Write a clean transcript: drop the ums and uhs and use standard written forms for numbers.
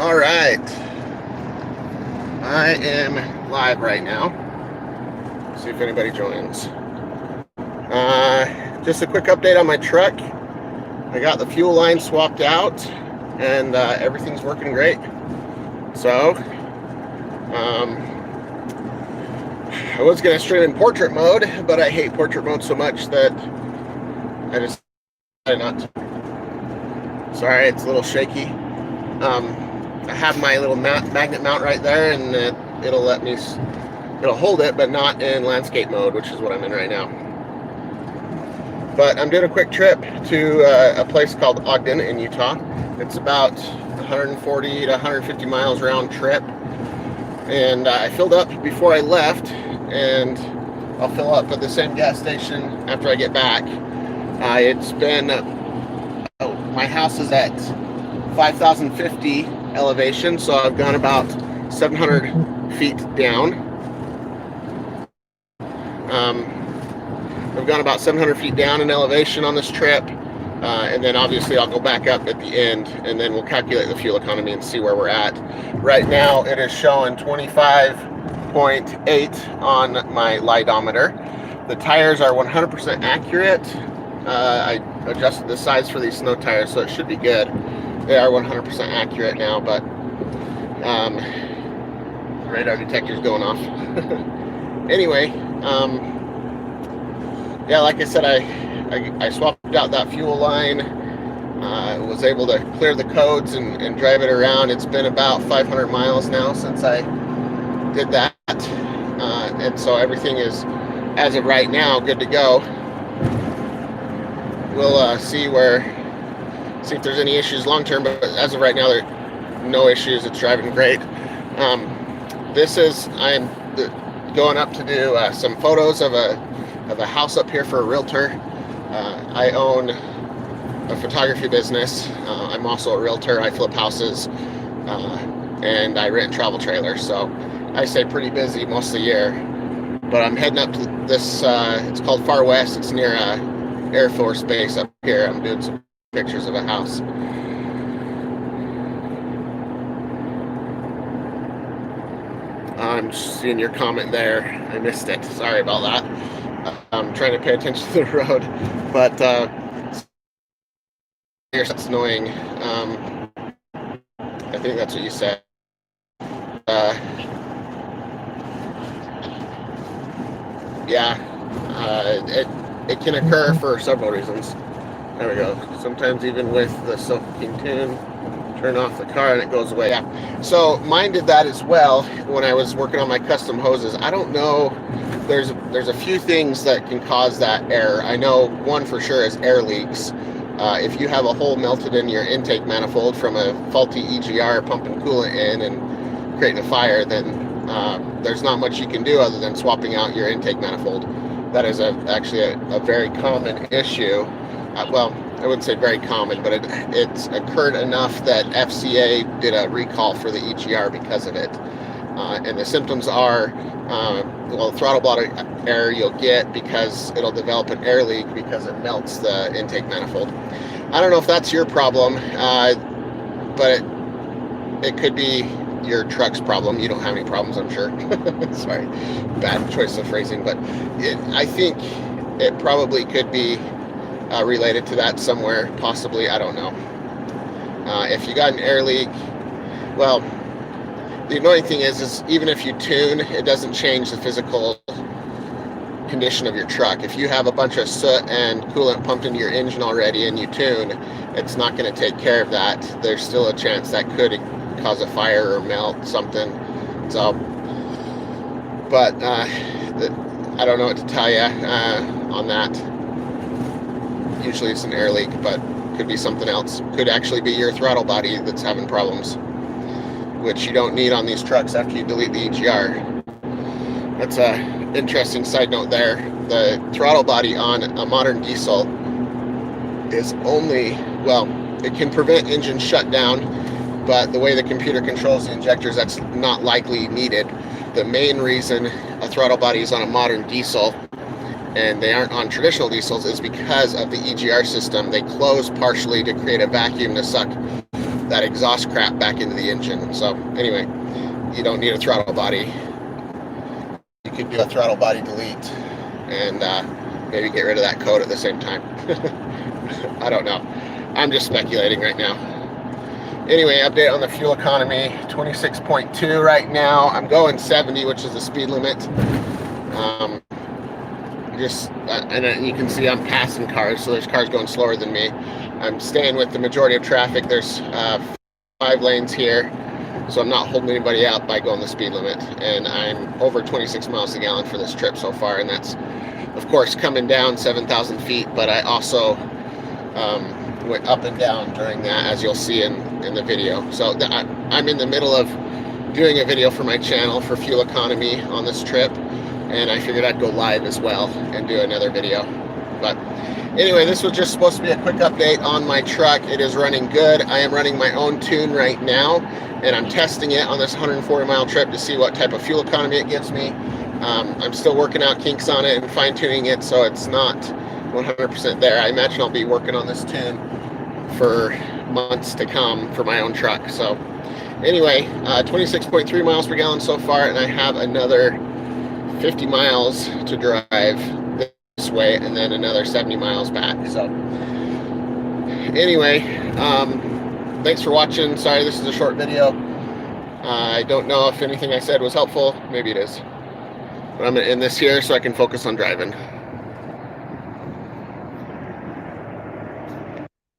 All right, I am live right now. See if anybody joins. Just a quick update on my truck. I got the fuel line swapped out, and everything's working great. So, I was going to stream in portrait mode, but I hate portrait mode so much that I just decided not to. Sorry, it's a little shaky. I have my little magnet mount right there, and it'll hold it, but not in landscape mode, which is what I'm in right now. But I'm doing a quick trip to a place called Ogden in Utah. It's about 140 to 150 miles round trip, and I filled up before I left, and I'll fill up at the same gas station after I get back. It's been my house is at 5,050 elevation, so I've gone about 700 feet down. I've gone about 700 feet down in elevation on this trip, and then obviously I'll go back up at the end, and then we'll calculate the fuel economy and see where we're at. Right now it is showing 25.8 on my lidometer. The tires are 100% accurate. I adjusted the size for these snow tires, so it should be good. They are 100% accurate now, but radar detector's going off. Anyway, yeah, like I said, I swapped out that fuel line. Was able to clear the codes and drive it around. It's been about 500 miles now since I did that, and so everything is, as of right now, good to go. We'll see if there's any issues long term, but as of right now, there are no issues. It's driving great. I am going up to do some photos of a house up here for a realtor. I own a photography business. I'm also a realtor. I flip houses, and I rent travel trailers. So I stay pretty busy most of the year. But I'm heading up to this. It's called Far West. It's near Air Force Base up here. I'm doing some pictures of a house. I'm seeing your comment there. I missed it. Sorry about that. I'm trying to pay attention to the road, but it's annoying. I think that's what you said. Yeah, it can occur for several reasons. There we go. Sometimes even with the soaking tune, turn off the car and it goes away. Yeah. So mine did that as well when I was working on my custom hoses. I don't know. There's a few things that can cause that error. I know one for sure is air leaks. If you have a hole melted in your intake manifold from a faulty EGR pumping coolant in and creating a fire, then there's not much you can do other than swapping out your intake manifold. That is actually a very common issue. Well, I wouldn't say very common, but it's occurred enough that FCA did a recall for the EGR because of it. And the symptoms are, throttle body error you'll get because it'll develop an air leak because it melts the intake manifold. I don't know if that's your problem, but it could be your truck's problem. You don't have any problems, I'm sure. Sorry, bad choice of phrasing, but I think it probably could be related to that somewhere, possibly. I don't know. If you got an air leak, well, the annoying thing is even if you tune, it doesn't change the physical condition of your truck. If you have a bunch of soot and coolant pumped into your engine already and you tune, it's not going to take care of that. There's still a chance that could cause a fire or melt something. So, but I don't know what to tell you on that. Usually it's an air leak, but could be something else. Could actually be your throttle body that's having problems, which you don't need on these trucks after you delete the EGR. That's a interesting side note there. The throttle body on a modern diesel is only, it can prevent engine shutdown, but the way the computer controls the injectors, that's not likely needed. The main reason a throttle body is on a modern diesel and they aren't on traditional diesels is because of the EGR system. They close partially to create a vacuum to suck that exhaust crap back into the engine. So anyway, you don't need a throttle body. You could do a throttle body delete and maybe get rid of that code at the same time. I don't know. I'm just speculating right now. Anyway, update on the fuel economy, 26.2 right now. I'm going 70, which is the speed limit. And you can see I'm passing cars, so there's cars going slower than me. I'm staying with the majority of traffic. There's 5 lanes here, so I'm not holding anybody out by going the speed limit. And I'm over 26 miles a gallon for this trip so far, and that's, of course, coming down 7,000 feet, but I also went up and down during that, as you'll see in the video. So I'm in the middle of doing a video for my channel for fuel economy on this trip, and I figured I'd go live as well and do another video. But anyway, this was just supposed to be a quick update on my truck. It is running good. I am running my own tune right now, and I'm testing it on this 140-mile trip to see what type of fuel economy it gives me. I'm still working out kinks on it and fine-tuning it, so it's not 100% there. I imagine I'll be working on this tune for months to come for my own truck. So anyway, 26.3 miles per gallon so far, and I have another 50 miles to drive this way and then another 70 miles back. So anyway, thanks for watching. Sorry this is a short video. I don't know if anything I said was helpful. Maybe it is, but I'm gonna end this here so I can focus on driving.